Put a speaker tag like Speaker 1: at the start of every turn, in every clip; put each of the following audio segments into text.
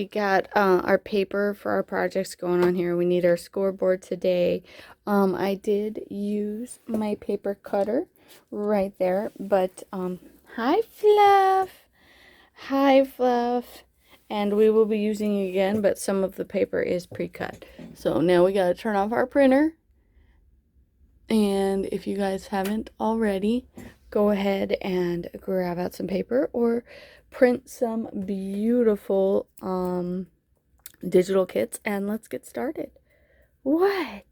Speaker 1: we got our paper for our projects going on here. We need our scoreboard today. I did use my paper cutter right there, but hi Fluff. Hi Fluff. And we will be using it again, but some of the paper is pre-cut. So now we gotta turn off our printer. And if you guys haven't already, go ahead and grab out some paper or print some beautiful digital kits, and let's get started. What?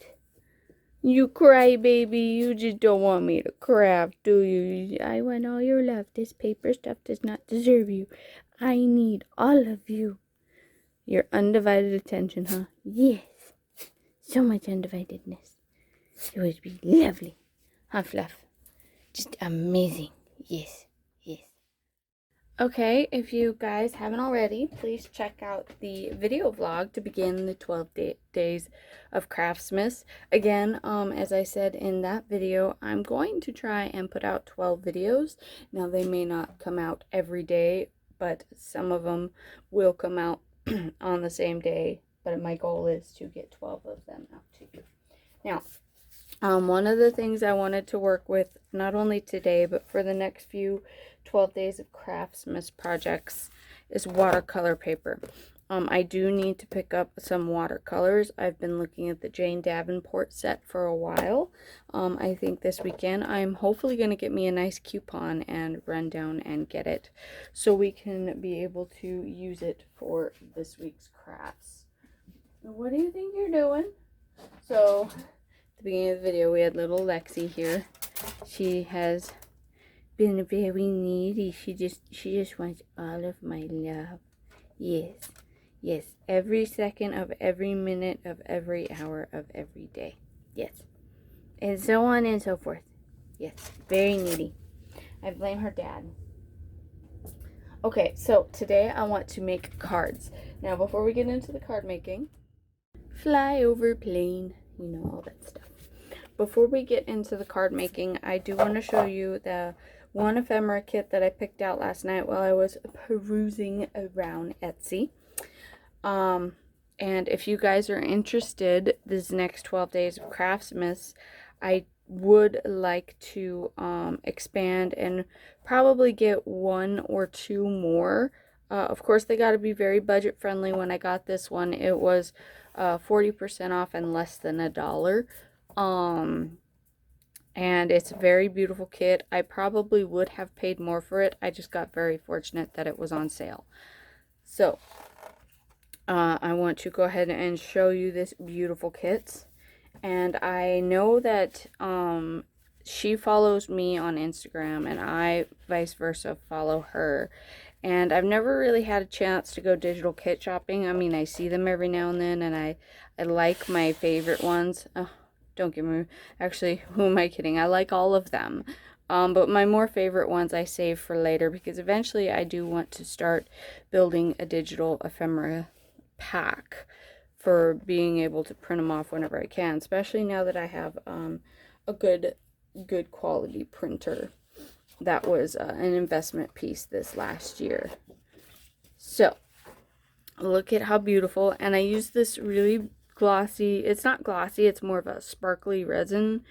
Speaker 1: You cry, baby. You just don't want me to craft, do you? I want all your love. This paper stuff does not deserve you. I need all of you. Your undivided attention, huh? Yes. So much undividedness. It would be lovely. Huh, Fluff? Just amazing. Yes. Yes. Okay, if you guys haven't already, please check out the video vlog to begin the 12 days of Craftmas. Again, as I said in that video, I'm going to try and put out 12 videos. Now, they may not come out every day, but some of them will come out on the same day. But my goal is to get 12 of them out to you. Now, one of the things I wanted to work with, not only today, but for the next few 12 days of Craftmas projects, is watercolor paper. I do need to pick up some watercolors. I've been looking at the Jane Davenport set for a while. I think this weekend I'm hopefully going to get me a nice coupon and run down and get it so we can be able to use it for this week's crafts. What do you think you're doing? So, at the beginning of the video, we had little Lexi here. She has been very needy. She just wants all of my love. Yes. Yes. Every second of every minute of every hour of every day. Yes. And so on and so forth. Yes. Very needy. I blame her dad. Okay, so today I want to make cards. Now, before we get into the card making, fly over plane. You know, all that stuff. Before we get into the card making, I do want to show you the one ephemera kit that I picked out last night while I was perusing around Etsy. And if you guys are interested, this next 12 days of Craftmas, I would like to expand and probably get one or two more. Of course, they got to be very budget friendly. When I got this one, it was 40% off and less than $1. And it's a very beautiful kit. I probably would have paid more for it. I just got very fortunate that it was on sale. So, I want to go ahead and show you this beautiful kit. And I know that she follows me on Instagram, and I, vice versa, follow her. And I've never really had a chance to go digital kit shopping. I mean, I see them every now and then, and I like my favorite ones. Don't get me, actually, who am I kidding? I like all of them. But my more favorite ones I save for later, because eventually I do want to start building a digital ephemera pack for being able to print them off whenever I can, especially now that I have a good quality printer. That was an investment piece this last year. So, look at how beautiful. And I use this really glossy, it's not glossy, it's more of a sparkly resin.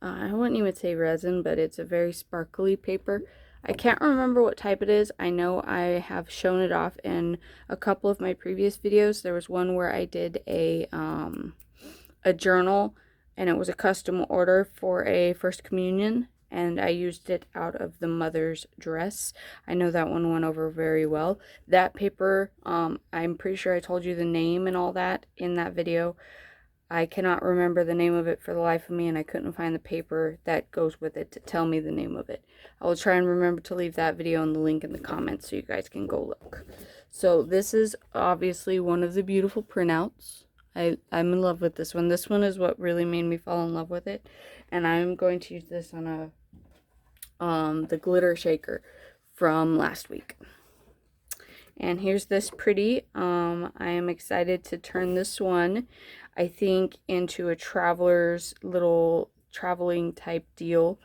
Speaker 1: I wouldn't even say resin, but it's a very sparkly paper. I can't remember what type it is. I know I have shown it off in a couple of my previous videos. There was one where I did a journal, and it was a custom order for a first communion, and I used it out of the mother's dress. I know that one went over very well. That paper, I'm pretty sure I told you the name and all that in that video. I cannot remember the name of it for the life of me, and I couldn't find the paper that goes with it to tell me the name of it. I will try and remember to leave that video and the link in the comments so you guys can go look. So this is obviously one of the beautiful printouts. I'm in love with this one. This one is what really made me fall in love with it. And I'm going to use this on the glitter shaker from last week. And here's this pretty. I am excited to turn this one, I think, into a traveler's little traveling type deal.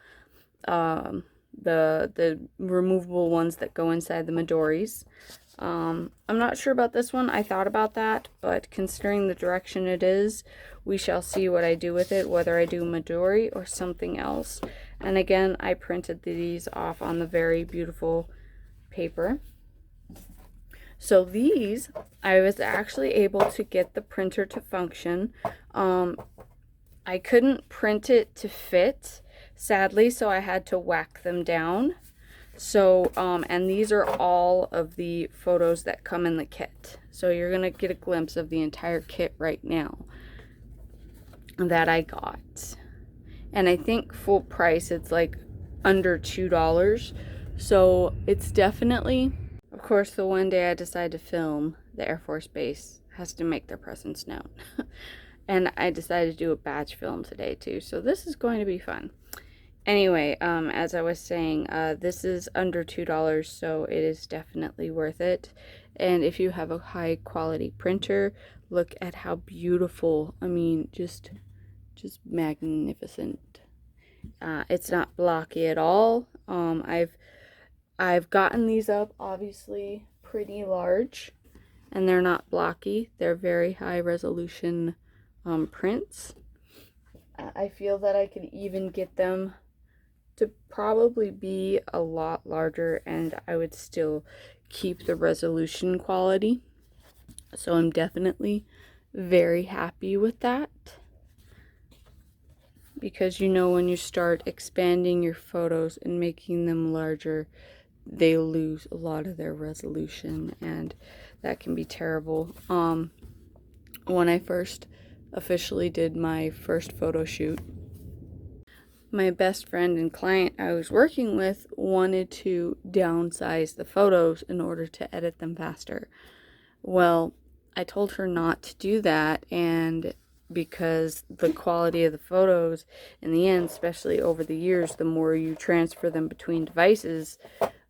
Speaker 1: The removable ones that go inside the Midoris. I'm not sure about this one. I thought about that, but considering the direction it is, we shall see what I do with it, whether I do Midori or something else. And again, I printed these off on the very beautiful paper. So these, I was actually able to get the printer to function. I couldn't print it to fit, sadly, so I had to whack them down. So, and these are all of the photos that come in the kit. So you're going to get a glimpse of the entire kit right now that I got. And I think full price, it's like under $2. So it's definitely, of course, the one day I decide to film, the Air Force Base has to make their presence known. And I decided to do a batch film today too. So this is going to be fun. Anyway, as I was saying, this is under $2, so it is definitely worth it. And if you have a high quality printer, look at how beautiful, I mean, just magnificent. It's not blocky at all. I've gotten these up, obviously, pretty large, and they're not blocky. They're very high resolution prints. I feel that I could even get them to probably be a lot larger, and I would still keep the resolution quality. So I'm definitely very happy with that, because you know, when you start expanding your photos and making them larger, they lose a lot of their resolution, and that can be terrible. When I first officially did my first photo shoot, my best friend and client I was working with wanted to downsize the photos in order to edit them faster. Well, I told her not to do that, and because the quality of the photos in the end, especially over the years, the more you transfer them between devices,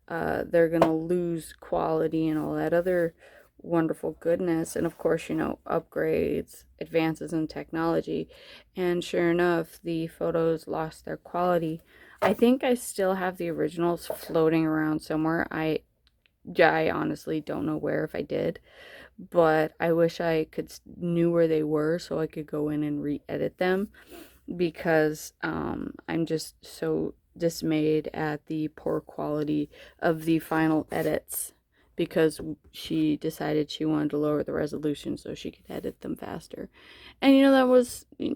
Speaker 1: they're gonna lose quality and all that other wonderful goodness. And of course, you know, upgrades, advances in technology, and sure enough, the photos lost their quality. I think I still have the originals floating around somewhere. I honestly don't know where, if I did, but I wish I knew where they were so I could go in and re-edit them, because I'm just so dismayed at the poor quality of the final edits, because she decided she wanted to lower the resolution so she could edit them faster. And you know,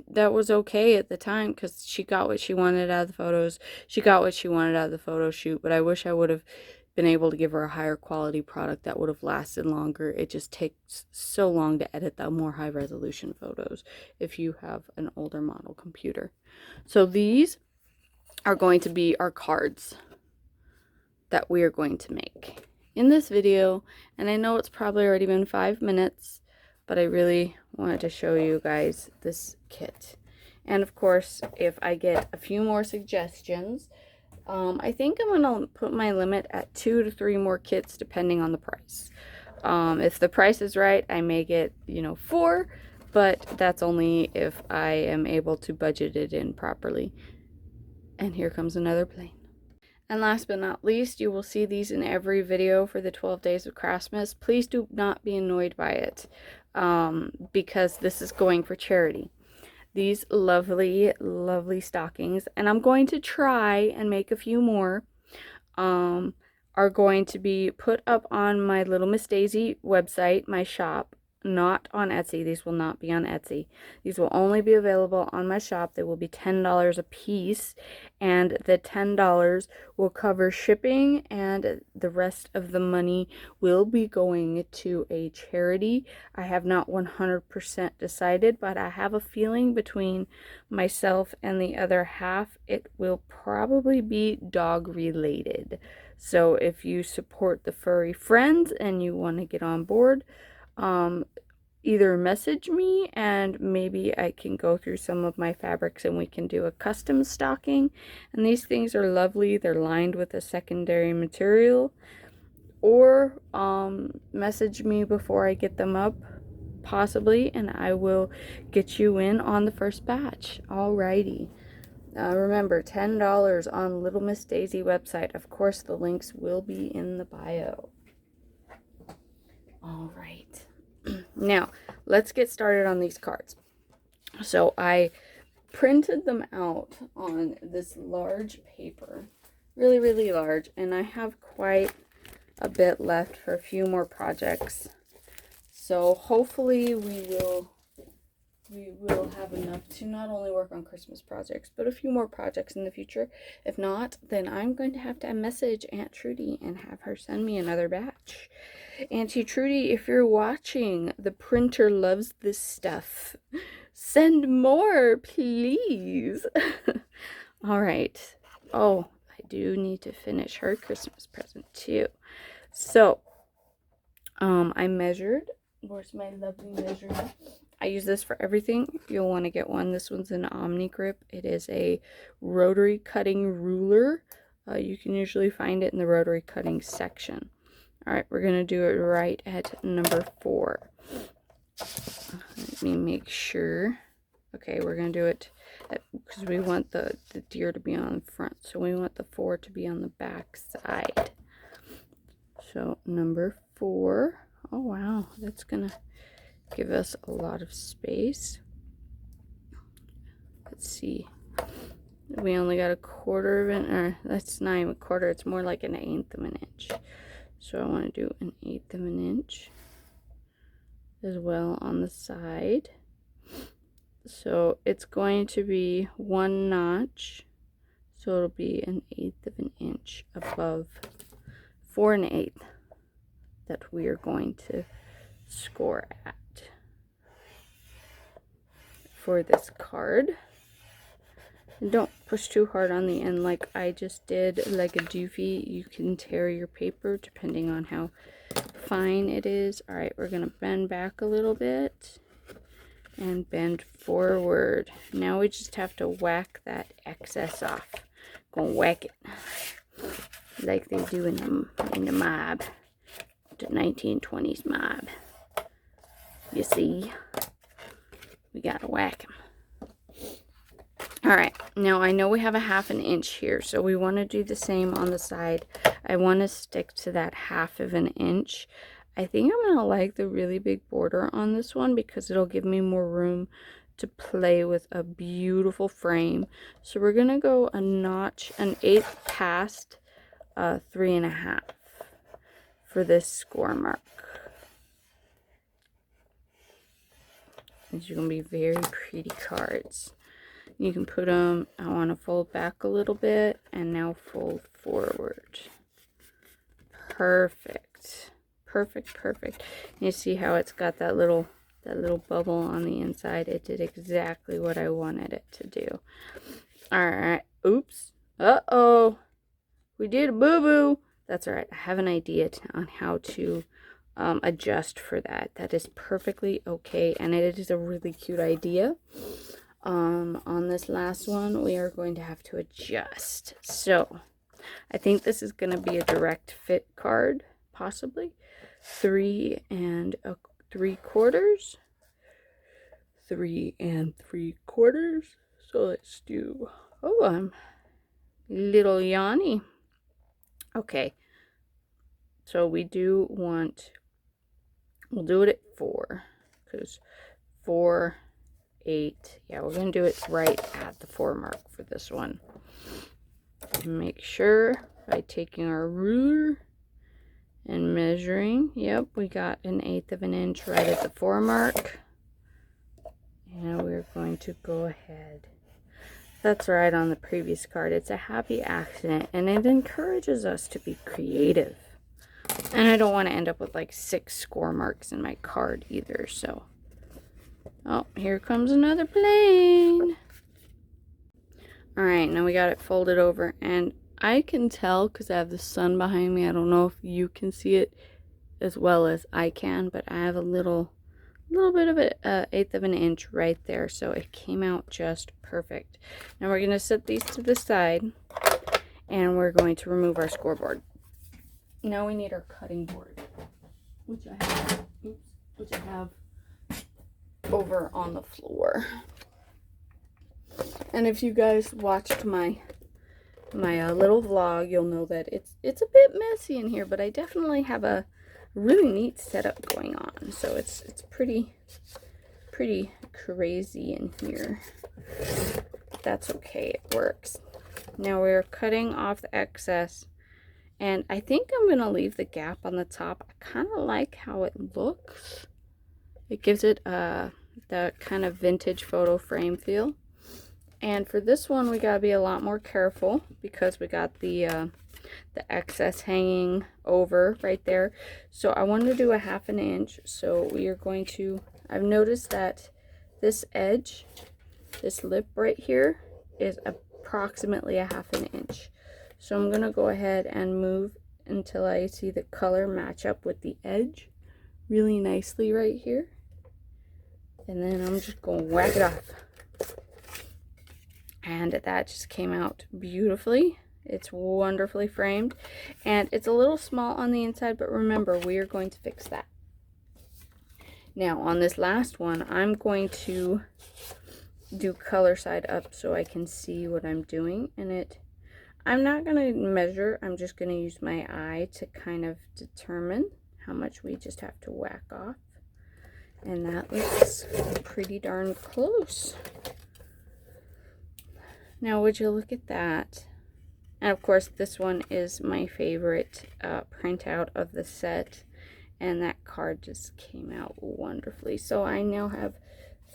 Speaker 1: that was okay at the time, because she got what she wanted out of the photos. She got what she wanted out of the photo shoot, but I wish I would have been able to give her a higher quality product that would have lasted longer. It just takes so long to edit the more high resolution photos if you have an older model computer. So these are going to be our cards that we are going to make in this video. And I know it's probably already been 5 minutes, but I really wanted to show you guys this kit. And of course, if I get a few more suggestions, I think I'm going to put my limit at 2 to 3 more kits depending on the price. If the price is right, I may get, you know, 4, but that's only if I am able to budget it in properly. And here comes another plane. And last but not least, you will see these in every video for the 12 Days of Craftmas. Please do not be annoyed by it, because this is going for charity. These lovely, lovely stockings, and I'm going to try and make a few more, are going to be put up on my Lil Miss Dasie website, my shop, not on Etsy. These will not be on Etsy. These will only be available on my shop. They will be $10 a piece, and the $10 will cover shipping, and the rest of the money will be going to a charity. I have not 100% decided, but I have a feeling between myself and the other half it will probably be dog related. So if you support the furry friends and you want to get on board, either message me and maybe I can go through some of my fabrics and we can do a custom stocking. And these things are lovely. They're lined with a secondary material. Or message me before I get them up, possibly, and I will get you in on the first batch. Alrighty. Remember, $10 on Lil Miss Dasie website. Of course, the links will be in the bio. All right. Now, let's get started on these cards. So I printed them out on this large paper, really, really large, and I have quite a bit left for a few more projects. So hopefully we will have enough to not only work on Christmas projects, but a few more projects in the future. If not, then I'm going to have to message Aunt Trudy and have her send me another batch. Auntie Trudy, if you're watching, the printer loves this stuff. Send more, please. All right. Oh, I do need to finish her Christmas present too. So, I measured. Where's my lovely measurement? I use this for everything. You'll want to get one. This one's an Omni Grip. It is a rotary cutting ruler. You can usually find it in the rotary cutting section. All right, we're going to do it right at number 4. Let me make sure. Okay, we're going to do it because we want the deer to be on the front. So we want the 4 to be on the back side. So number 4. Oh, wow. That's going to give us a lot of space. Let's see. We only got a quarter of an, or that's not even a quarter. It's more like an 1/8 of an inch. So I want to do an 1/8 of an inch as well on the side. So it's going to be 1 notch. So it'll be an 1/8 of an inch above 4 1/8 that we are going to score at for this card. And don't push too hard on the end like I just did, like a doofy. You can tear your paper depending on how fine it is. All right, we're going to bend back a little bit and bend forward. Now we just have to whack that excess off. Gonna whack it like they do in the mob, the 1920s mob. You see, we gotta whack them. All right, now I know we have a 1/2 inch here, so we want to do the same on the side. I want to stick to that 1/2 inch. I think I'm going to like the really big border on this one because it'll give me more room to play with a beautiful frame. So we're going to go a notch, an 1/8 past 3 1/2 for this score mark. These are going to be very pretty cards. You can put them, I want to fold back a little bit, and now fold forward. Perfect. Perfect, perfect. You see how it's got that little bubble on the inside? It did exactly what I wanted it to do. Alright. Oops. Uh-oh. We did a boo-boo. That's alright. I have an idea on how to adjust for that. That is perfectly okay, and it is a really cute idea. On this last one, we are going to have to adjust. So, I think this is going to be a direct fit card, possibly. 3 3/4. 3 3/4. So let's do, oh, I'm little yawny. Okay. So we do want, we'll do it at 4. Because 4, 8. Yeah, we're going to do it right at the 4 mark for this one. Make sure by taking our ruler and measuring. Yep, we got an 1/8 of an inch right at the 4 mark. And we're going to go ahead. That's right on the previous card. It's a happy accident, and it encourages us to be creative. And I don't want to end up with like 6 score marks in my card either, so. Oh, here comes another plane. Alright, now we got it folded over, and I can tell because I have the sun behind me. I don't know if you can see it as well as I can, but I have a little bit of an 1/8 of an inch right there, so it came out just perfect. Now we're going to set these to the side, and we're going to remove our scoreboard. Now we need our cutting board, which I have over on the floor. And if you guys watched my little vlog, you'll know that it's a bit messy in here, but I definitely have a really neat setup going on. So it's pretty crazy in here. That's okay, it works. Now we're cutting off the excess, and I think I'm gonna leave the gap on the top. I kind of like how it looks. It gives it the kind of vintage photo frame feel. And for this one, we gotta be a lot more careful because we got the excess hanging over right there. So I want to do a 1/2 inch. So we are going to, I've noticed that this edge, this lip right here, is approximately a 1/2 inch. So I'm gonna go ahead and move until I see the color match up with the edge really nicely right here. And then I'm just gonna whack it off. And that just came out beautifully. It's wonderfully framed, and it's a little small on the inside, but remember, we are going to fix that. Now on this last one, I'm going to do color side up so I can see what I'm doing in it. I'm not going to measure, I'm just going to use my eye to kind of determine how much we just have to whack off. And that looks pretty darn close. Now would you look at that? And of course this one is my favorite printout of the set, and that card just came out wonderfully. So I now have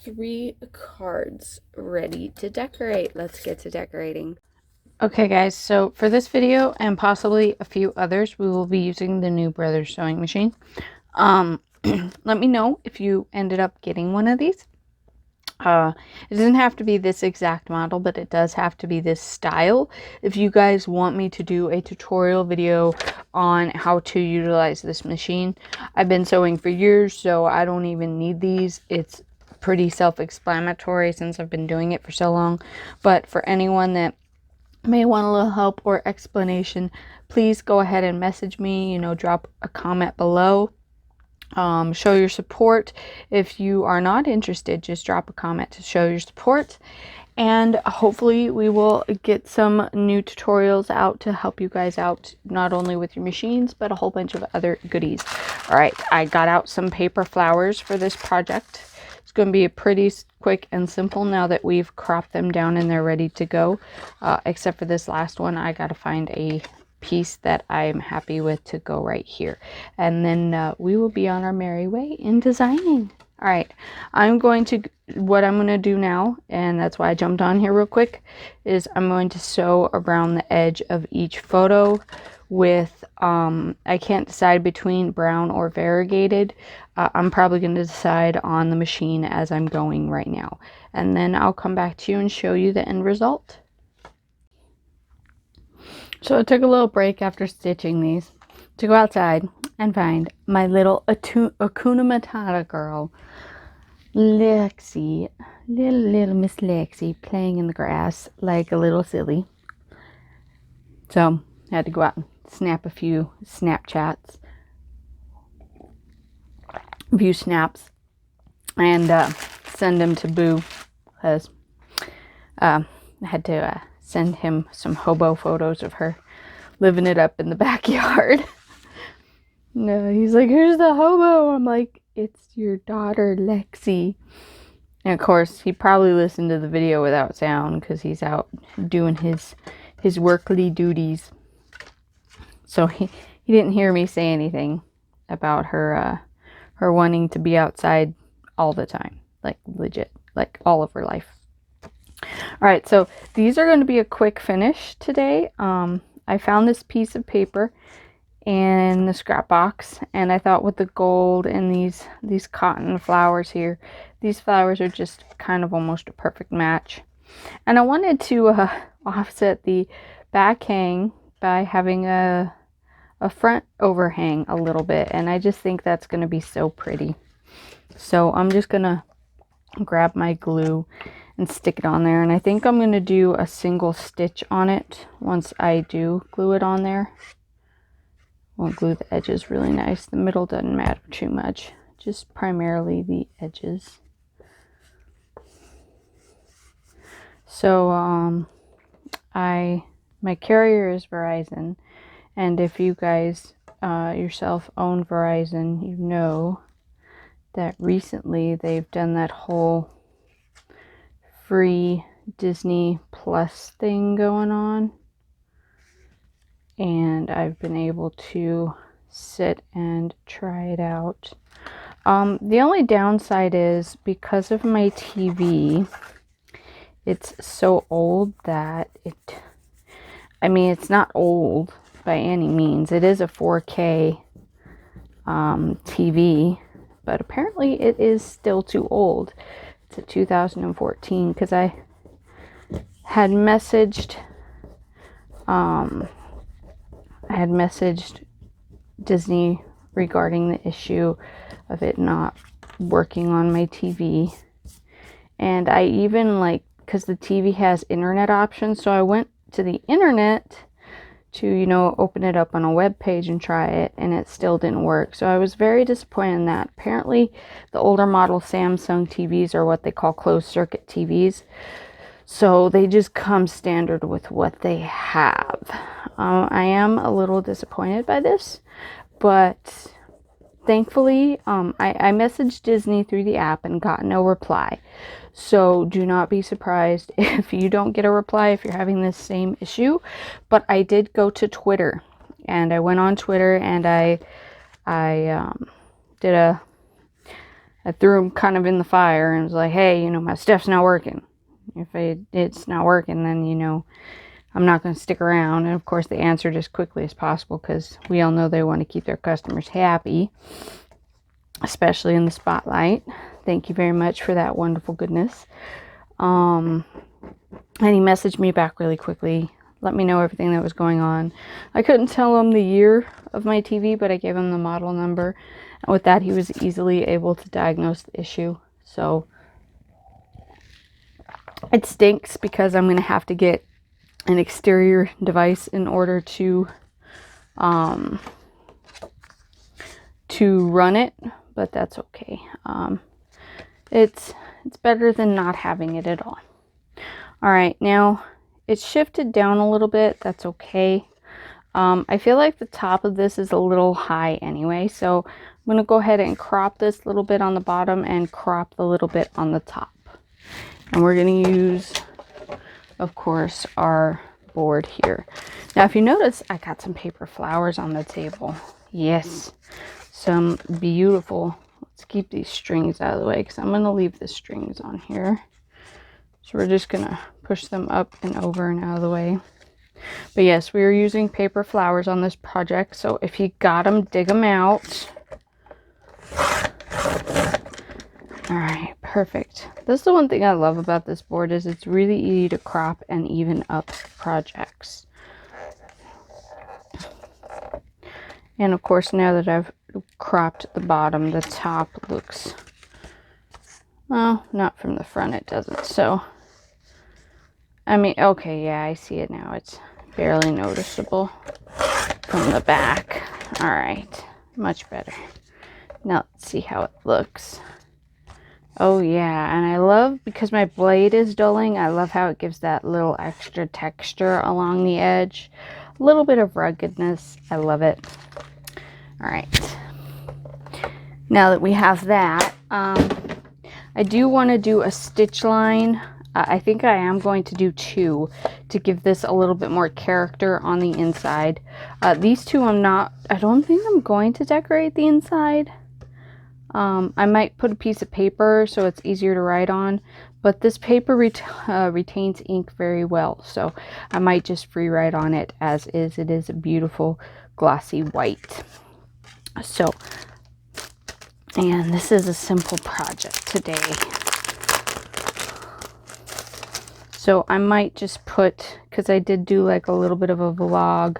Speaker 1: 3 cards ready to decorate. Let's get to decorating. Okay guys, so for this video and possibly a few others, we will be using the New Brothers sewing machine. Let me know if you ended up getting one of these. It doesn't have to be this exact model, but it does have to be this style. If you guys want me to do a tutorial video on how to utilize this machine, I've been sewing for years, so I don't even need these. It's pretty self-explanatory since I've been doing it for so long. But for anyone that may want a little help or explanation, please go ahead and message me, you know, drop a comment below. Show your support. If you are not interested, just drop a comment to show your support, and hopefully we will get some new tutorials out to help you guys out, not only with your machines but a whole bunch of other goodies. All right, I got out some paper flowers for this project. It's going to be a pretty quick and simple now that we've cropped them down and they're ready to go, except for this last one. I got to find a piece that I am happy with to go right here, and then we will be on our merry way in designing. All right, what I'm going to do now, and that's why I jumped on here real quick, is I'm going to sew around the edge of each photo with I can't decide between brown or variegated. I'm probably going to decide on the machine as I'm going right now, and then I'll come back to you and show you the end result. So I took a little break after stitching these to go outside and find my little Hakuna Matata girl, Lexi, little Miss Lexi, playing in the grass like a little silly. So I had to go out and snap a few Snapchats, a few snaps, and send them to Boo, because I had to send him some hobo photos of her living it up in the backyard. No, he's like, here's the hobo. I'm like, it's your daughter, Lexi. And of course, he probably listened to the video without sound because he's out doing his workly duties. So he didn't hear me say anything about her wanting to be outside all the time, like legit, like all of her life. All right, so these are going to be a quick finish today. I found this piece of paper in the scrap box, and I thought with the gold and these cotton flowers here, these flowers are just kind of almost a perfect match. And I wanted to offset the back hang by having a front overhang a little bit, and I just think that's going to be so pretty. So I'm just going to grab my glue and stick it on there, and I think I'm going to do a single stitch on it once I do glue it on there. We'll glue the edges really nice. The middle doesn't matter too much, just primarily the edges. So my carrier is Verizon, and if you guys yourself own Verizon, you know that recently they've done that whole free Disney Plus thing going on. And I've been able to sit and try it out. The only downside is because of my TV, it's so old that it's not old by any means. It is a 4K TV, but apparently it is still too old. It's a 2014 because I had messaged Disney regarding the issue of it not working on my TV. And I even because the TV has internet options, so I went to the internet to, open it up on a web page and try it, and it still didn't work. So I was very disappointed in that. Apparently, the older model Samsung TVs are what they call closed circuit TVs. So they just come standard with what they have. I am a little disappointed by this, but thankfully, I messaged Disney through the app and got no reply. So do not be surprised if you don't get a reply if you're having this same issue. But I did go to Twitter, and I went on Twitter and I threw them kind of in the fire and was like, hey, my stuff's not working. If it's not working, then, I'm not going to stick around. And of course, they answered as quickly as possible because we all know they want to keep their customers happy, especially in the spotlight. Thank you very much for that wonderful goodness. And he messaged me back really quickly, let me know everything that was going on. I couldn't tell him the year of my TV, but I gave him the model number. And with that, he was easily able to diagnose the issue. So it stinks because I'm going to have to get an exterior device in order to run it, but that's okay. It's better than not having it at all. All right, now it's shifted down a little bit. That's okay. I feel like the top of this is a little high anyway, so I'm going to go ahead and crop this little bit on the bottom and crop the little bit on the top. And we're going to use, of course, our board here. Now, if you notice, I got some paper flowers on the table. Yes, some beautiful. Let's keep these strings out of the way because I'm going to leave the strings on here. So we're just going to push them up and over and out of the way. But yes, we are using paper flowers on this project. So if you got them, dig them out. All right, perfect. That's the one thing I love about this board is it's really easy to crop and even up projects. And of course, now that I've cropped the bottom, the top looks, well, not from the front, it doesn't. So, okay, yeah, I see it now. It's barely noticeable from the back. All right, much better. Now let's see how it looks. Oh yeah, and I love, because my blade is dulling, I love how it gives that little extra texture along the edge. A little bit of ruggedness. I love it. All right. Now that we have that, I do want to do a stitch line. I think I am going to do 2 to give this a little bit more character on the inside. These 2 I don't think I'm going to decorate the inside. I might put a piece of paper so it's easier to write on, but this paper retains ink very well, so I might just free write on it as is. It is a beautiful glossy white. So, and this is a simple project today. So I might just put, because I did do like a little bit of a vlog,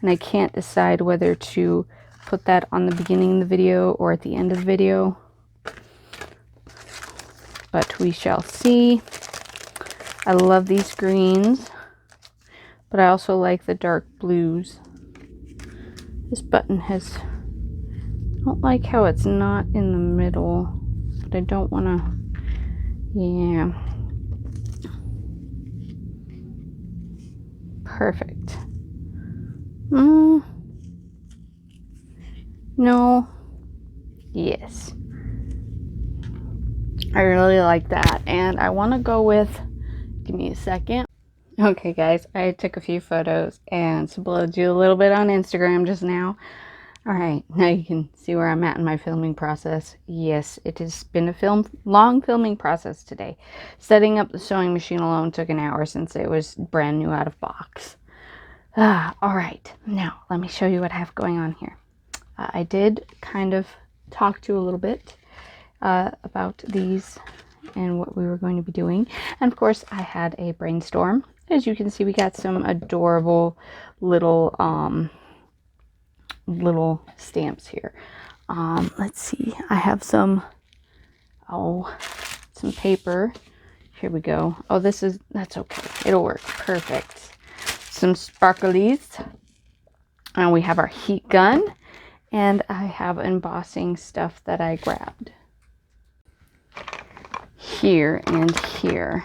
Speaker 1: and I can't decide whether to put that on the beginning of the video or at the end of the video, but we shall see. I love these greens, but I also like the dark blues. This button has, I don't like how it's not in the middle, but I don't want to, yeah. Perfect. No. Yes. I really like that. And I want to go with, give me a second. Okay, guys, I took a few photos and uploaded you a little bit on Instagram just now. All right, now you can see where I'm at in my filming process. Yes, it has been a long filming process today. Setting up the sewing machine alone took an hour since it was brand new out of box. All right, now let me show you what I have going on here. I did kind of talk to you a little bit about these and what we were going to be doing. And of course, I had a brainstorm. As you can see, we got some adorable little stamps here. Let's see. I have some paper. Here we go. Oh, that's okay. It'll work. Perfect. Some sparklies. And we have our heat gun. And I have embossing stuff that I grabbed. Here and here.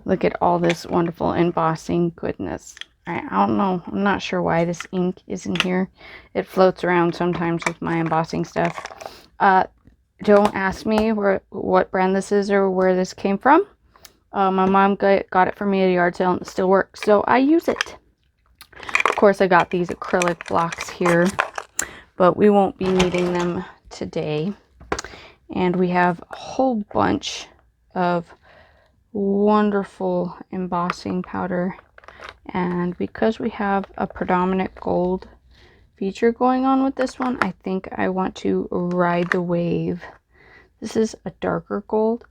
Speaker 1: Look at all this wonderful embossing goodness. I don't know. I'm not sure why this ink isn't here. It floats around sometimes with my embossing stuff. Don't ask me what brand this is or where this came from. My mom got it for me at a yard sale and it still works, so I use it. Of course, I got these acrylic blocks here, but we won't be needing them today. And we have a whole bunch of wonderful embossing powder. And because we have a predominant gold feature going on with this one, I think I want to ride the wave. This is a darker gold,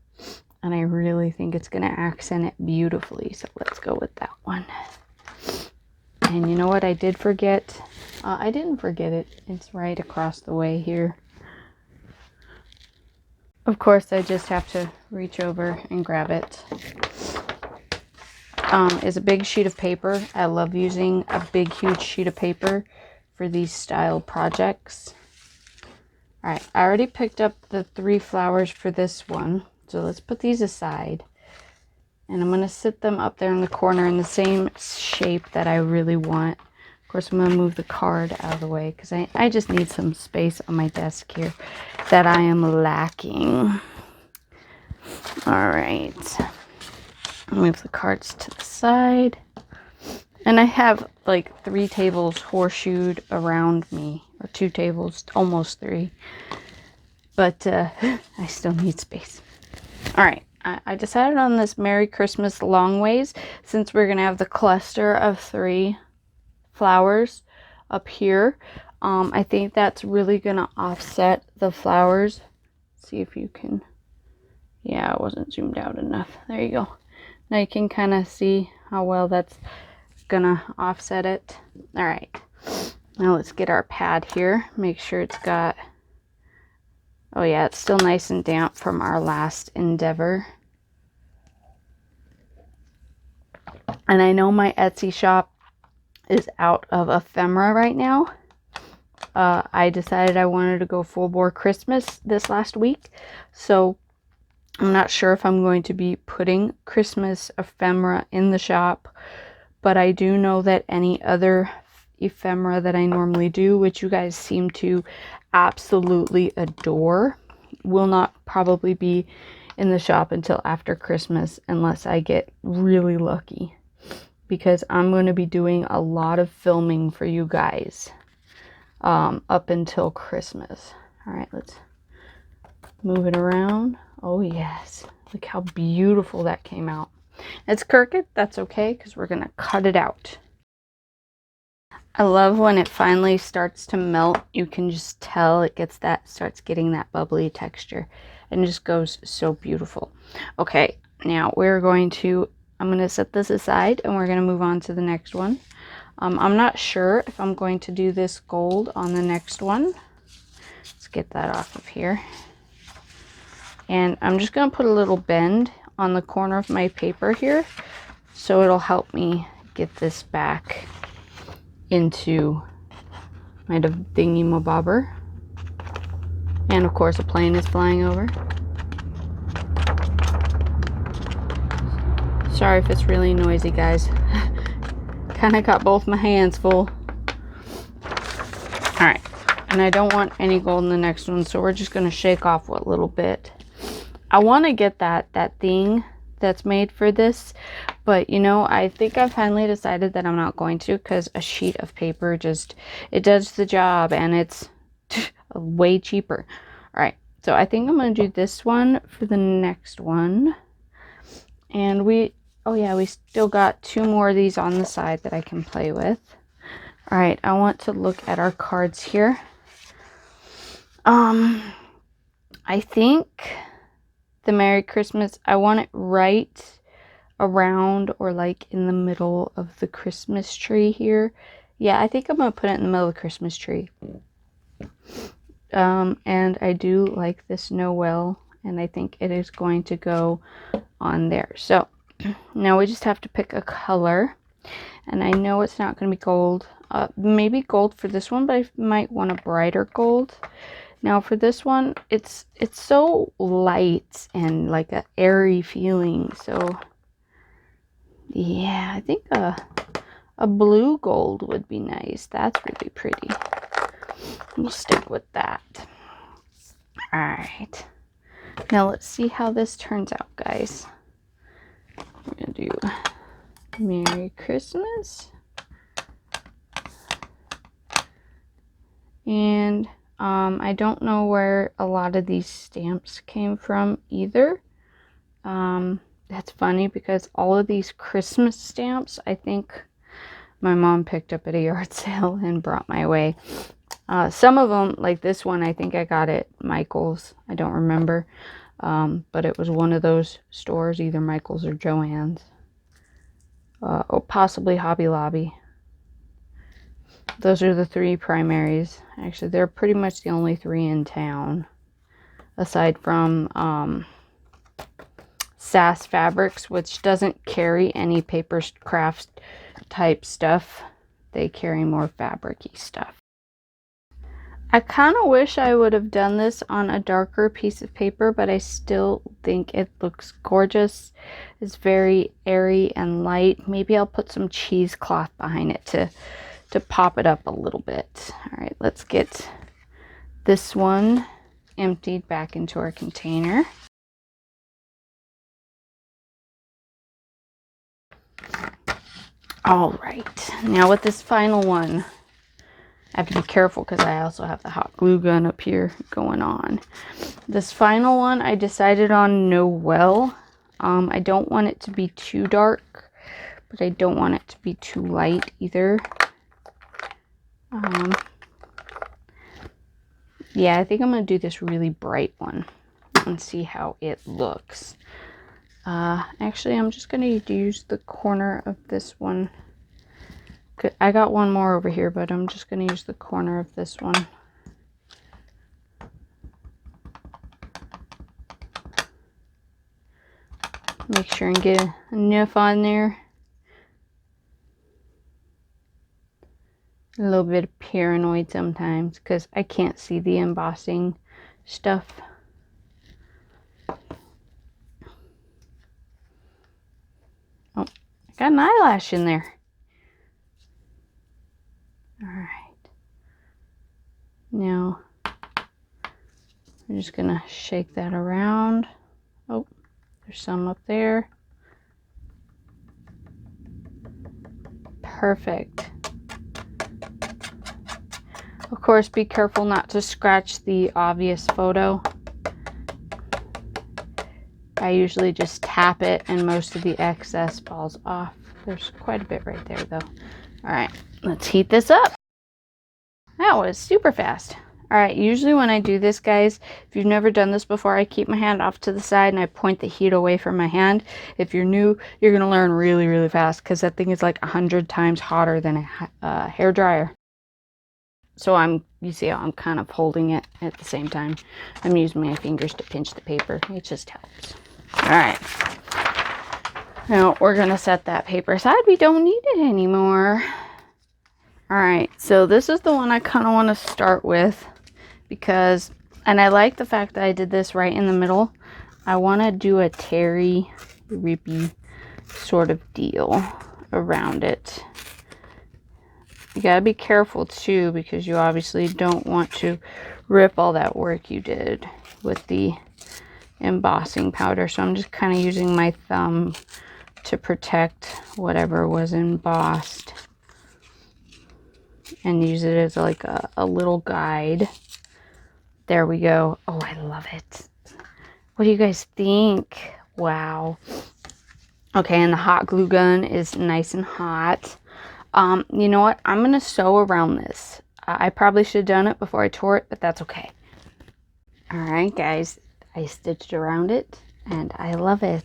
Speaker 1: and I really think it's going to accent it beautifully. So let's go with that one. And you know what I did forget? I didn't forget it. It's right across the way here. Of course, I just have to reach over and grab it. Is a big sheet of paper. I love using a big, huge sheet of paper for these style projects. All right, I already picked up the 3 flowers for this one. So let's put these aside. And I'm going to sit them up there in the corner in the same shape that I really want. Of course, I'm going to move the card out of the way because I just need some space on my desk here that I am lacking. All right. Move the cards to the side. And I have like 3 tables horseshoed around me. Or 2 tables, almost 3. But I still need space. All right. I decided on this Merry Christmas long ways since we're going to have the cluster of 3 flowers up here. I think that's really going to offset the flowers. Let's see if you can. Yeah, it wasn't zoomed out enough. There you go. Now you can kind of see how well that's going to offset it. All right. Now let's get our pad here. Make sure it's got... Oh yeah, it's still nice and damp from our last endeavor. And I know my Etsy shop is out of ephemera right now. I decided I wanted to go full bore Christmas this last week. So I'm not sure if I'm going to be putting Christmas ephemera in the shop. But I do know that any other ephemera that I normally do, which you guys seem to absolutely adore, will not probably be in the shop until after Christmas unless I get really lucky, because I'm going to be doing a lot of filming for you guys up until Christmas. All right, let's move it around. Oh yes, look how beautiful that came out. It's crooked, that's okay, because we're going to cut it out. I love when it finally starts to melt. You can just tell it starts getting that bubbly texture, and it just goes so beautiful. Okay, now I'm going to set this aside and we're going to move on to the next one. I'm not sure if I'm going to do this gold on the next one. Let's get that off of here. And I'm just going to put a little bend on the corner of my paper here, so it'll help me get this back into my thingy-mabobber. And of course a plane is flying over. Sorry if it's really noisy, guys. Kind of got both my hands full. Alright, And I don't want any gold in the next one, so we're just going to shake off a little bit. I want to get that thing that's made for this, but you know, I think I finally decided that I'm not going to, because a sheet of paper just, it does the job, and it's way cheaper. All right, so I think I'm going to do this one for the next one. And oh yeah, we still got 2 more of these on the side that I can play with. All right, I want to look at our cards here. I think the Merry Christmas, I want it right around or like in the middle of the Christmas tree here. Yeah, I think I'm going to put it in the middle of the Christmas tree. And I do like this Noel, and I think it is going to go on there. So now we just have to pick a color, and I know it's not going to be gold. Maybe gold for this one, but I might want a brighter gold. Now for this one, it's so light and like a airy feeling. So yeah, I think a blue gold would be nice. That's really pretty. We'll stick with that. All right. Now let's see how this turns out, guys. We're gonna do Merry Christmas. And I don't know where a lot of these stamps came from either. That's funny because all of these Christmas stamps, I think my mom picked up at a yard sale and brought my way. Some of them, like this one, I think I got at Michael's. I don't remember. But it was one of those stores, either Michael's or Joann's. Or possibly Hobby Lobby. Those are the 3 primaries. Actually, they're pretty much the only 3 in town. Aside from SAS Fabrics, which doesn't carry any paper crafts type stuff. They carry more fabric-y stuff. I kind of wish I would have done this on a darker piece of paper, but I still think it looks gorgeous. It's very airy and light. Maybe I'll put some cheesecloth behind it to pop it up a little bit. All right, let's get this one emptied back into our container. All right, now with this final one, I have to be careful because I also have the hot glue gun up here going on. This final one, I decided on Noel. I don't want it to be too dark, but I don't want it to be too light either. Yeah, I think I'm going to do this really bright one and see how it looks. Actually, I'm just going to use the corner of this one. I got one more over here, but I'm just going to use the corner of this one. Make sure and get enough on there. A little bit of paranoid sometimes because I can't see the embossing stuff. Oh, I got an eyelash in there. All right. Now, I'm just going to shake that around. Oh, there's some up there. Perfect. Of course, be careful not to scratch the obvious photo. I usually just tap it and most of the excess falls off. There's quite a bit right there though. All right, let's heat this up. That was super fast. All right, usually when I do this, guys, if you've never done this before, I keep my hand off to the side and I point the heat away from my hand. If you're new, you're gonna learn really, really fast because that thing is like 100 times hotter than a hair dryer. So you see how I'm kind of holding it at the same time. I'm using my fingers to pinch the paper. It just helps. All right. Now we're going to set that paper aside. We don't need it anymore. All right. So this is the one I kind of want to start with because, and I like the fact that I did this right in the middle. I want to do a terry rippy sort of deal around it. you gotta be careful too, because you obviously don't want to rip all that work you did with the embossing powder. So I'm just kind of using my thumb to protect whatever was embossed and use it as like a little guide. There we go. Oh, I love it. What do you guys think? Wow. Okay, and the hot glue gun is nice and hot. You know what? I'm going to sew around this. I probably should have done it before I tore it, but that's okay. Alright, guys. I stitched around it, and I love it.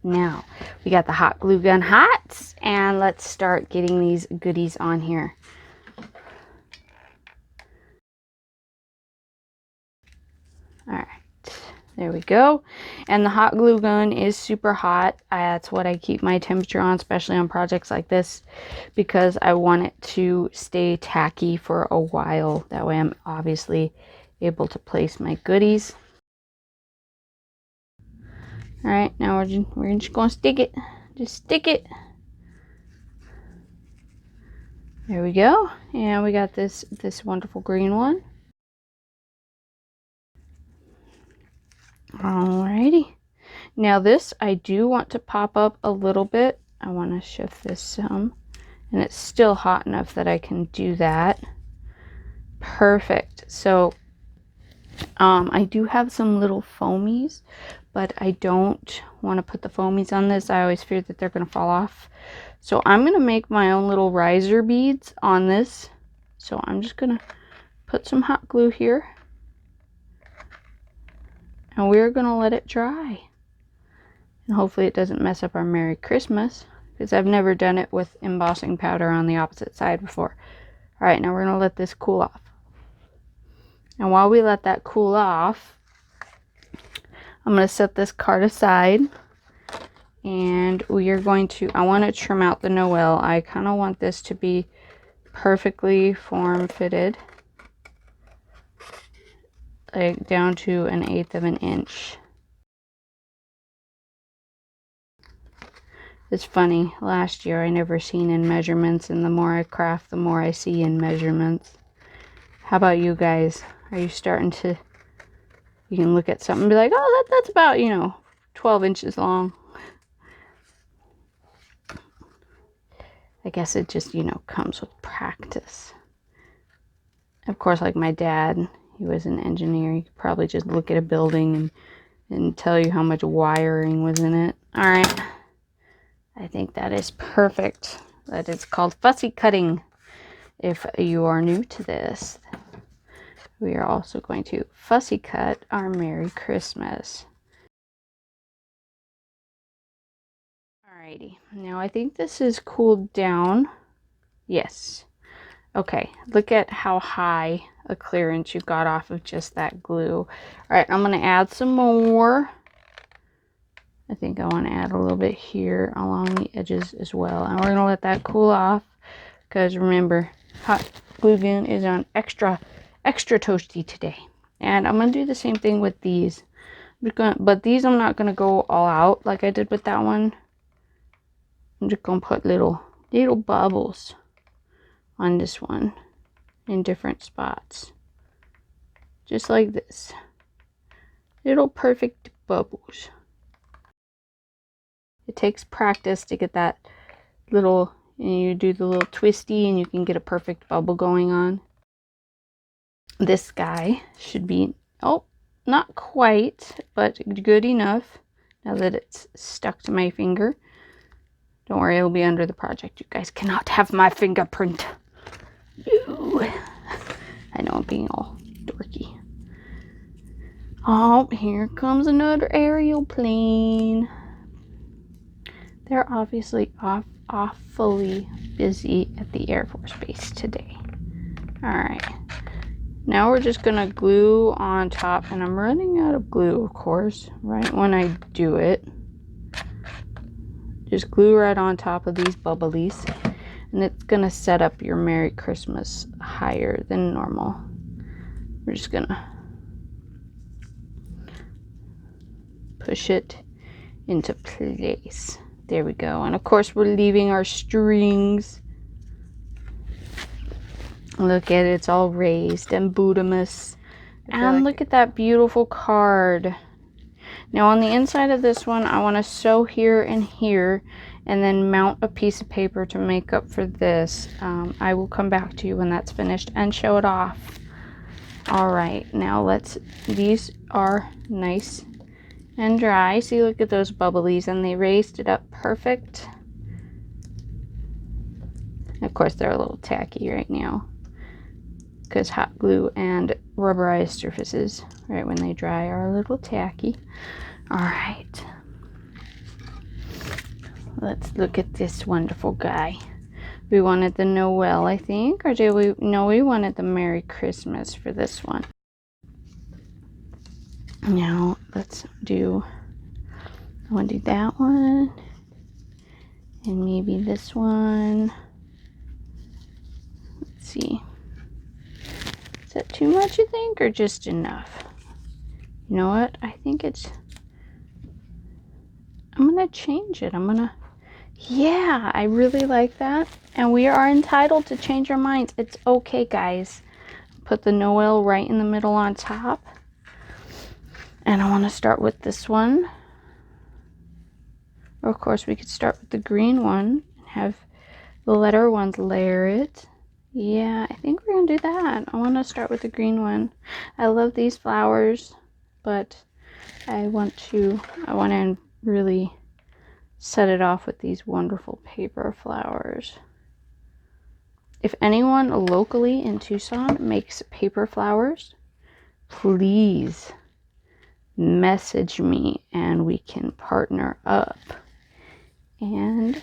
Speaker 1: Now, we got the hot glue gun hot, and let's start getting these goodies on here. Alright, there we go. And the hot glue gun is super hot. That's what I keep my temperature on, especially on projects like this, because I want it to stay tacky for a while. That way I'm obviously able to place my goodies. Alright, now we're just going to stick it. Just stick it. There we go. And we got this wonderful green one. Alrighty. Now this I do want to pop up a little bit. I want to shift this some. And it's still hot enough that I can do that. Perfect. So I do have some little foamies, but I don't want to put the foamies on this. I always fear that they're going to fall off. So I'm going to make my own little riser beads on this. So I'm just going to put some hot glue here. And we're going to let it dry. And hopefully it doesn't mess up our Merry Christmas, because I've never done it with embossing powder on the opposite side before. Alright, now we're going to let this cool off. And while we let that cool off, I'm going to set this card aside. And we are going to, I want to trim out the Noel. I kind of want this to be perfectly form-fitted. Like down to 1/8 of an inch. It's funny, last year I never seen in measurements, and the more I craft, the more I see in measurements. How about you guys? Are you starting to, you can look at something and be like, oh, that's about, 12 inches long. I guess it just, comes with practice. Of course, like my dad, he was an engineer. He could probably just look at a building and tell you how much wiring was in it. All right. I think that is perfect. That is called fussy cutting. If you are new to this, we are also going to fussy cut our Merry Christmas. Alrighty, now I think this is cooled down. Yes. Okay, look at how high a clearance you got off of just that glue. Alright, I'm going to add some more. I think I want to add a little bit here along the edges as well. And we're going to let that cool off, because remember, hot glue gun is on extra toasty today. And I'm going to do the same thing with these. But these I'm not going to go all out like I did with that one. I'm just going to put little bubbles on this one in different spots. Just like this. Little perfect bubbles. It takes practice to get that little, and you do the little twisty and you can get a perfect bubble going on. This guy should be, oh, not quite, but good enough now that it's stuck to my finger. Don't worry, it'll be under the project. You guys cannot have my fingerprint. Ooh. I know I'm being all dorky. Oh, here comes another aerial plane. They're obviously awfully busy at the Air Force Base today. Alright. Now we're just going to glue on top. And I'm running out of glue, of course, right when I do it. Just glue right on top of these bubblies. And it's going to set up your Merry Christmas higher than normal. We're just going to push it into place. There we go. And of course we're leaving our strings. Look at it, it's all raised and Buddhamus. And look at that beautiful card. Now on the inside of this one, I want to sew here and here and then mount a piece of paper to make up for this. I will come back to you when that's finished and show it off. All right, now these are nice and dry. See, look at those bubblies, and they raised it up perfect. Of course, they're a little tacky right now because hot glue and rubberized surfaces, right when they dry, are a little tacky. All right, let's look at this wonderful guy. We wanted the Noel, I think, or did we? No, we wanted the Merry Christmas for this one. Now let's do, I want to do that one, and maybe this one. Let's see. Is that too much, you think, or just enough? You know what? I think I'm gonna change it. Yeah, I really like that. And we are entitled to change our minds. It's okay, guys. Put the Noel right in the middle on top. And I want to start with this one. Or of course, we could start with the green one and have the letter ones layer it. Yeah, I think we're gonna do that. I want to start with the green one. I love these flowers, but I want to really set it off with these wonderful paper flowers. If anyone locally in Tucson makes paper flowers, please message me and we can partner up. And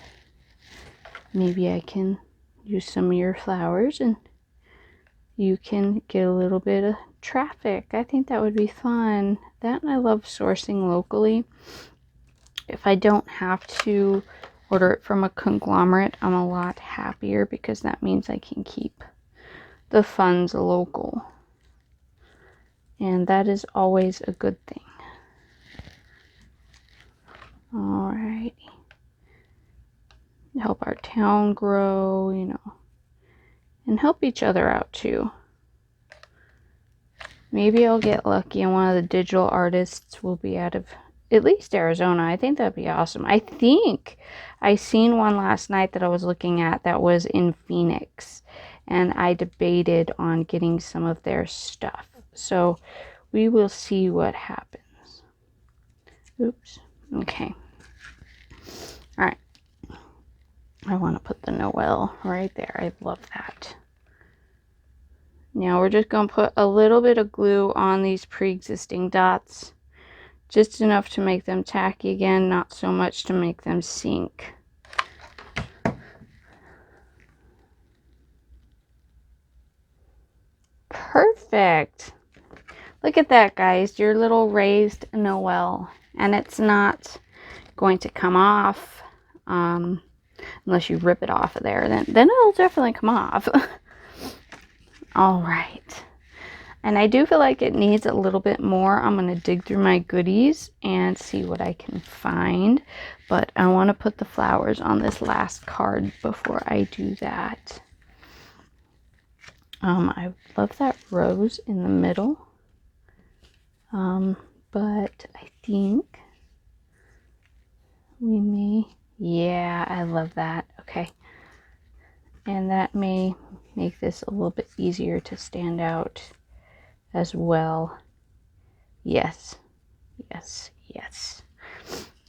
Speaker 1: maybe I can use some of your flowers and you can get a little bit of traffic. I think that would be fun. That, and I love sourcing locally. If I don't have to order it from a conglomerate, I'm a lot happier because that means I can keep the funds local. And that is always a good thing. Alrighty. Help our town grow, you know, and help each other out too. Maybe I'll get lucky and one of the digital artists will be out of at least Arizona. I think that'd be awesome. I think I seen one last night that I was looking at that was in Phoenix, and I debated on getting some of their stuff. So we will see what happens. Oops. Okay. All right. I want to put the Noel right there. I love that. Now we're just going to put a little bit of glue on these pre-existing dots. Just enough to make them tacky again, not so much to make them sink. Perfect. Look at that, guys. Your little raised Noel. And it's not going to come off unless you rip it off of there. Then it'll definitely come off. All right. And I do feel like it needs a little bit more. I'm going to dig through my goodies and see what I can find. But I want to put the flowers on this last card before I do that. I love that rose in the middle. But I think we may... Yeah, I love that. Okay. And that may make this a little bit easier to stand out as well. Yes, yes, yes.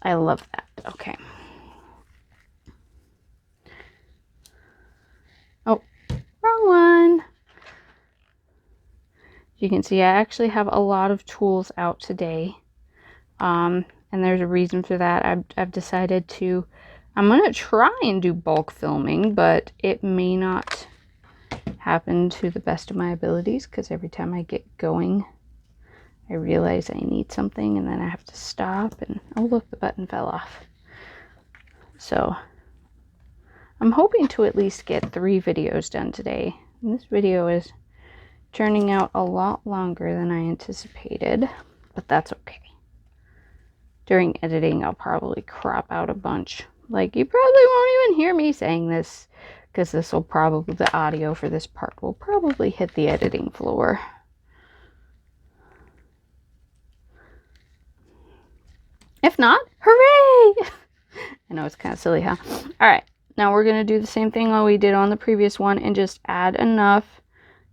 Speaker 1: I love that. Okay. Oh, wrong one. You can see I actually have a lot of tools out today. And there's a reason for that. I've decided to, I'm going to try and do bulk filming, but it may not happen to the best of my abilities because every time I get going, I realize I need something and then I have to stop and, oh look, the button fell off. So I'm hoping to at least get 3 videos done today. And this video is turning out a lot longer than I anticipated, but that's okay. During editing, I'll probably crop out a bunch. Like, you probably won't even hear me saying this because this will probably, the audio for this part will probably hit the editing floor. If not, hooray! I know it's kind of silly, huh? All right, now we're going to do the same thing that we did on the previous one and just add enough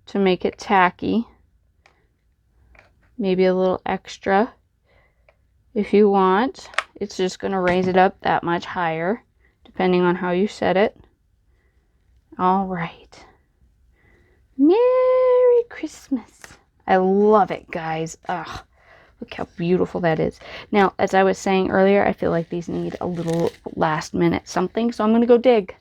Speaker 1: to make it tacky. Maybe a little extra if you want. It's just going to raise it up that much higher, depending on how you set it. All right. Merry Christmas. I love it, guys. Ugh, look how beautiful that is. Now, as I was saying earlier, I feel like these need a little last minute something, so I'm going to go dig.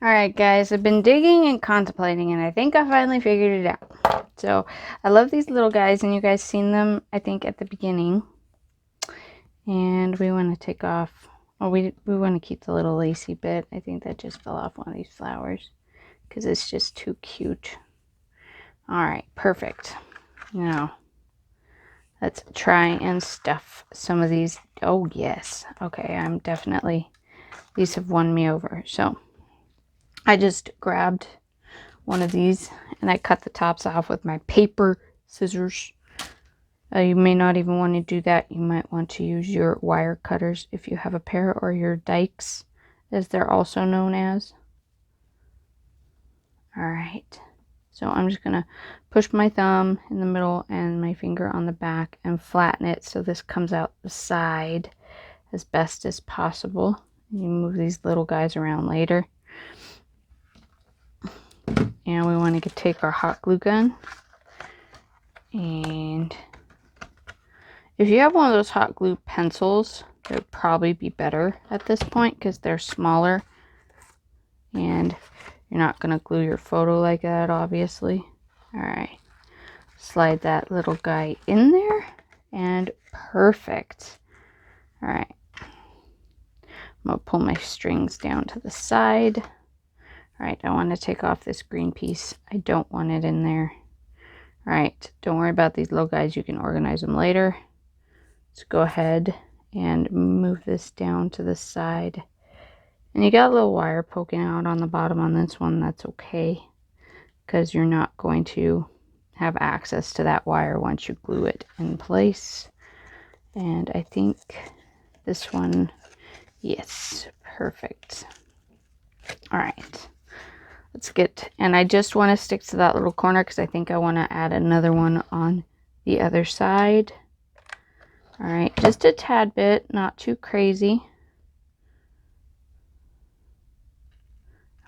Speaker 1: All right, guys, I've been digging and contemplating, and I think I finally figured it out. So I love these little guys, and you guys seen them, I think, at the beginning. And we want to take off, or we want to keep the little lacy bit. I think that just fell off one of these flowers because it's just too cute. All right, perfect. Now, let's try and stuff some of these. Oh, yes. Okay, I'm definitely, these have won me over. So I just grabbed one of these and I cut the tops off with my paper scissors. You may not even want to do that. You might want to use your wire cutters if you have a pair, or your dikes, as they're also known as. All right. So I'm just going to push my thumb in the middle and my finger on the back and flatten it so this comes out the side as best as possible. You move these little guys around later. And we want to take our hot glue gun, and if you have one of those hot glue pencils, it would probably be better at this point because they're smaller and you're not going to glue your photo like that, obviously. All right, slide that little guy in there and perfect. All right, I'm going to pull my strings down to the side. All right, I want to take off this green piece. I don't want it in there. All right, don't worry about these little guys. You can organize them later. Let's go ahead and move this down to the side. And you got a little wire poking out on the bottom on this one. That's okay, because you're not going to have access to that wire once you glue it in place. And I think this one, yes, perfect. All right. Let's get, and I just want to stick to that little corner because I think I want to add another one on the other side. All right, just a tad bit, not too crazy.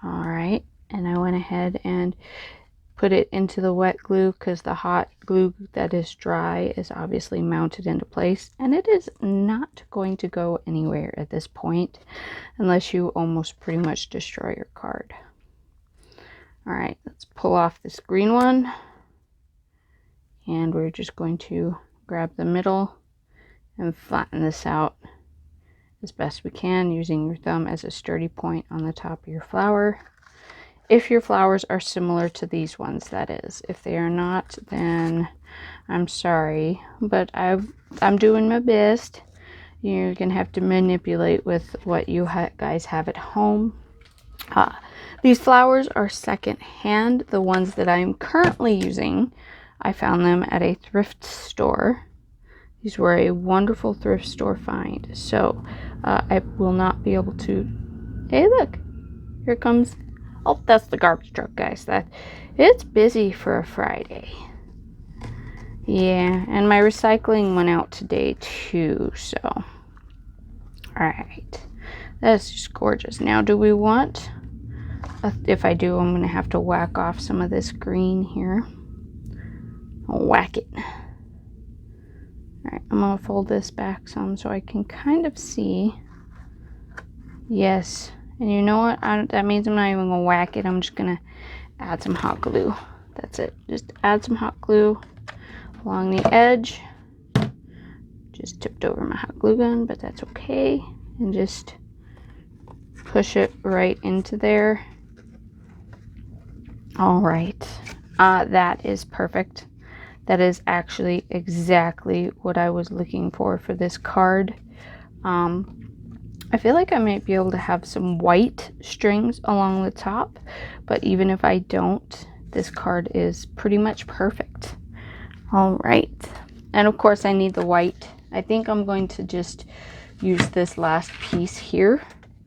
Speaker 1: All right, and I went ahead and put it into the wet glue because the hot glue that is dry is obviously mounted into place, and it is not going to go anywhere at this point unless you almost pretty much destroy your card. All right, let's pull off this green one, and we're just going to grab the middle and flatten this out as best we can using your thumb as a sturdy point on the top of your flower. If your flowers are similar to these ones, that is. If they are not, then I'm sorry, but I'm doing my best. You're gonna have to manipulate with what you guys have at home. These flowers are second-hand. The ones that I'm currently using, I found them at a thrift store. These were a wonderful thrift store find. So I will not be able to. Hey, look, here comes. Oh, that's the garbage truck, guys. It's busy for a Friday. Yeah, and my recycling went out today too. So, all right, that's just gorgeous. Now, do we want? If I do, I'm gonna have to whack off some of this green here. I'll whack it. Alright, I'm going to fold this back some so I can kind of see. Yes. And you know what? That means I'm not even going to whack it. I'm just going to add some hot glue. That's it. Just add some hot glue along the edge. Just tipped over my hot glue gun, but that's okay. And just push it right into there. Alright. That is perfect. That is actually exactly what I was looking for this card. I feel like I might be able to have some white strings along the top, but even if I don't, this card is pretty much perfect. All right. And of course I need the white. I think I'm going to just use this last piece here.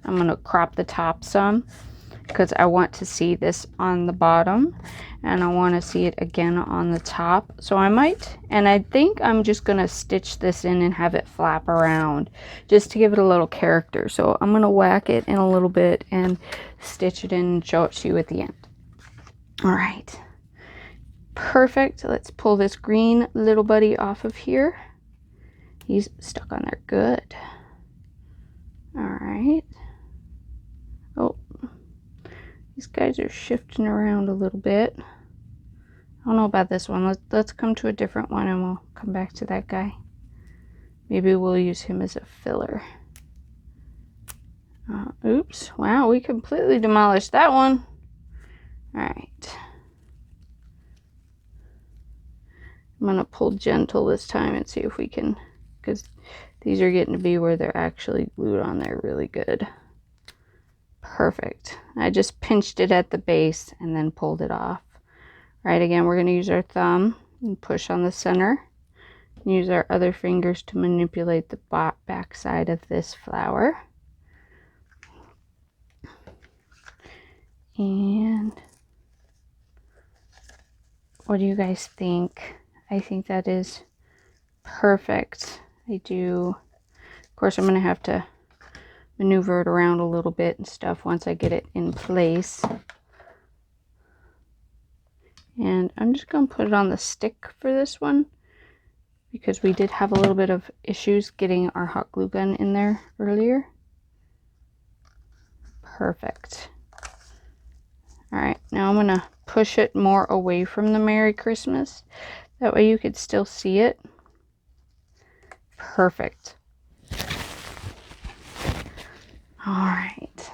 Speaker 1: I'm going to crop the top some because I want to see this on the bottom and I want to see it again on the top. So I might, and I think I'm just going to stitch this in and have it flap around just to give it a little character. So I'm going to whack it in a little bit and stitch it in and show it to you at the end. All right. Perfect. Let's pull this green little buddy off of here. He's stuck on there. Good. All right. Oh, these guys are shifting around a little bit. I don't know about this one. Let's come to a different one and we'll come back to that guy. Maybe we'll use him as a filler. Oops. Wow, we completely demolished that one. All right. I'm going to pull gentle this time and see if we can, because these are getting to be where they're actually glued on there really good. Perfect. I just pinched it at the base and then pulled it off. All right, again, we're going to use our thumb and push on the center. Use our other fingers to manipulate the back side of this flower. And what do you guys think? I think that is perfect. I do. Of course, I'm going to have to maneuver it around a little bit and stuff once I get it in place. And I'm just going to put it on the stick for this one because we did have a little bit of issues getting our hot glue gun in there earlier. Perfect. All right, now I'm going to push it more away from the Merry Christmas. That way you could still see it. Perfect. All right.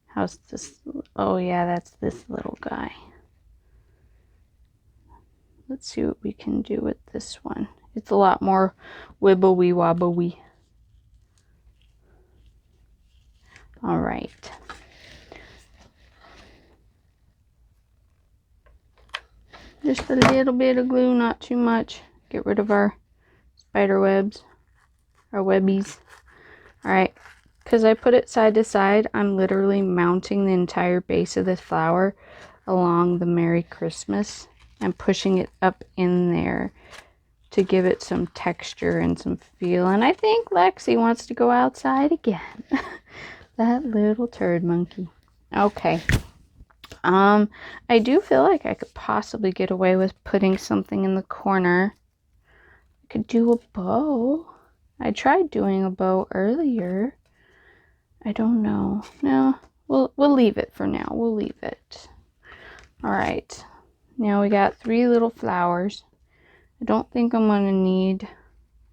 Speaker 1: How's this? Oh yeah, that's this little guy. Let's see what we can do with this one. It's a lot more wibbly wobbly. All right. Just a little bit of glue, not too much. Get rid of our spider webs, our webbies. All right. Because I put it side to side, I'm literally mounting the entire base of this flower along the Merry Christmas and pushing it up in there to give it some texture and some feel. And I think Lexi wants to go outside again. That little turd monkey. Okay. I do feel like I could possibly get away with putting something in the corner. I could do a bow. I tried doing a bow earlier. I don't know. No, we'll leave it for now. We'll leave it. All right. Now we got 3 little flowers. I don't think I'm going to need,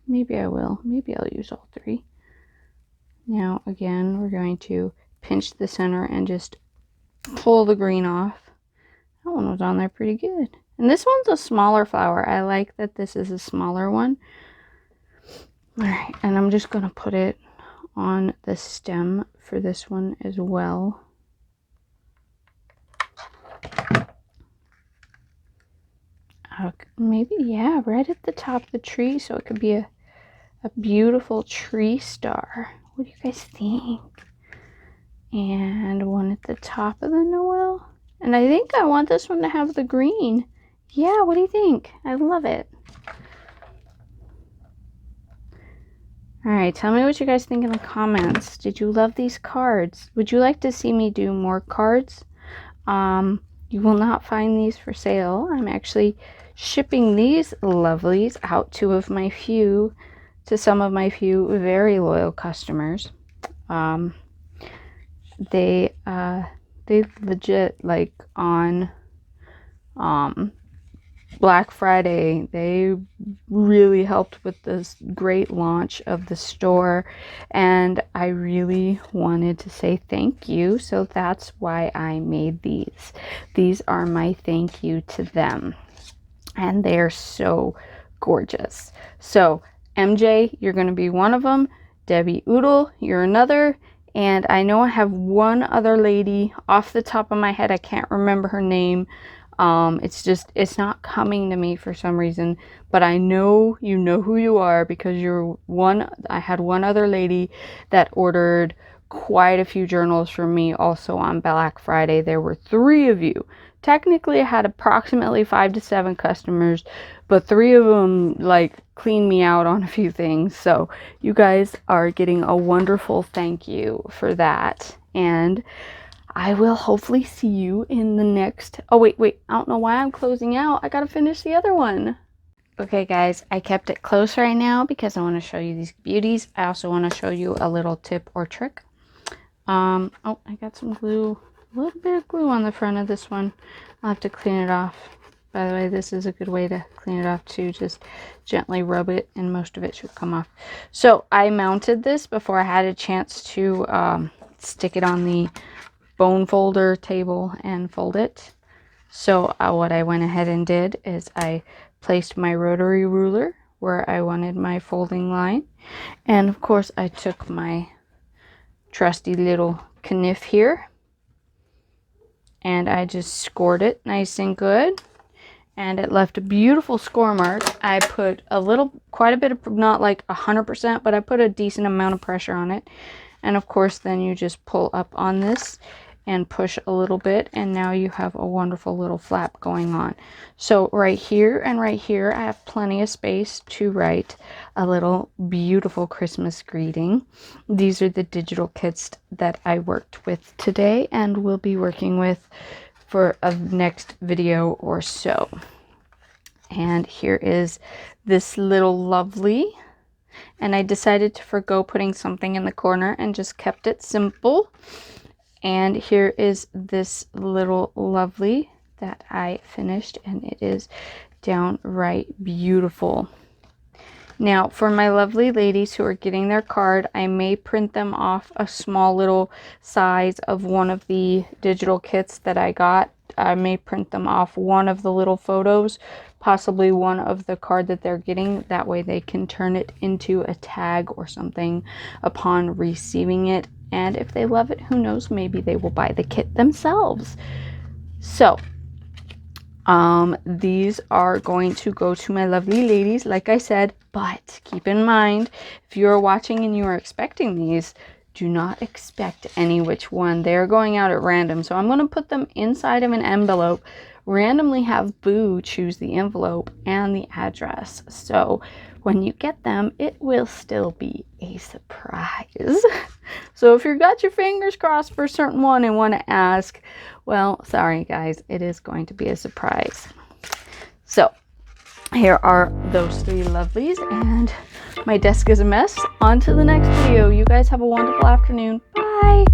Speaker 1: maybe I will. Maybe I'll use all 3. Now, again, we're going to pinch the center and just pull the green off. That one was on there pretty good. And this one's a smaller flower. I like that this is a smaller one. All right, and I'm just going to put it on the stem for this one as well. Maybe, yeah, right at the top of the tree, so it could be a beautiful tree star. What do you guys think? And one at the top of the Noel. And I think I want this one to have the green. Yeah, what do you think? I love it. All right, tell me what you guys think in the comments. Did you love these cards? Would you like to see me do more cards? You will not find these for sale. I'm actually shipping these lovelies out to some of my few very loyal customers. They legit, like, on Black Friday, they really helped with this great launch of the store, and I really wanted to say thank you, so that's why I made these. These are my thank you to them, and they're so gorgeous. So MJ, you're going to be one of them. Debbie Oodle, you're another. And I know I have one other lady off the top of my head. I can't remember her name. It's not coming to me for some reason, but I know you know who you are because you're one. I had one other lady that ordered quite a few journals from me also on Black Friday. There were 3 of you. Technically, I had approximately 5 to 7 customers, but 3 of them like cleaned me out on a few things. So you guys are getting a wonderful thank you for that. And I will hopefully see you in the next... Oh, wait. I don't know why I'm closing out. I gotta finish the other one. Okay, guys, I kept it close right now because I want to show you these beauties. I also want to show you a little tip or trick. Oh, I got some glue. A little bit of glue on the front of this one. I'll have to clean it off. By the way, this is a good way to clean it off too. Just gently rub it and most of it should come off. So I mounted this before I had a chance to stick it on the bone folder table and fold it. So what I went ahead and did is I placed my rotary ruler where I wanted my folding line, and of course I took my trusty little kniff here and I just scored it nice and good, and it left a beautiful score mark. I put quite a bit of, not like 100%, but I put a decent amount of pressure on it, and of course then you just pull up on this and push a little bit, and now you have a wonderful little flap going on. So right here and right here I have plenty of space to write a little beautiful Christmas greeting. These are the digital kits that I worked with today and will be working with for a next video or so. And here is this little lovely, and I decided to forgo putting something in the corner and just kept it simple. And here is this little lovely that I finished, and it is downright beautiful. Now, for my lovely ladies who are getting their card, I may print them off a small little size of one of the digital kits that I got. I may print them off one of the little photos, possibly one of the card that they're getting. That way they can turn it into a tag or something upon receiving it. And if they love it, who knows, maybe they will buy the kit themselves. So, these are going to go to my lovely ladies, like I said, but keep in mind, if you are watching and you are expecting these, do not expect any which one. They're going out at random. So I'm going to put them inside of an envelope, randomly have Boo choose the envelope and the address. So when you get them, it will still be a surprise. So if you've got your fingers crossed for a certain one and want to ask, well, sorry guys, it is going to be a surprise. So here are those 3 lovelies, and my desk is a mess. On to the next video. You guys have a wonderful afternoon. Bye.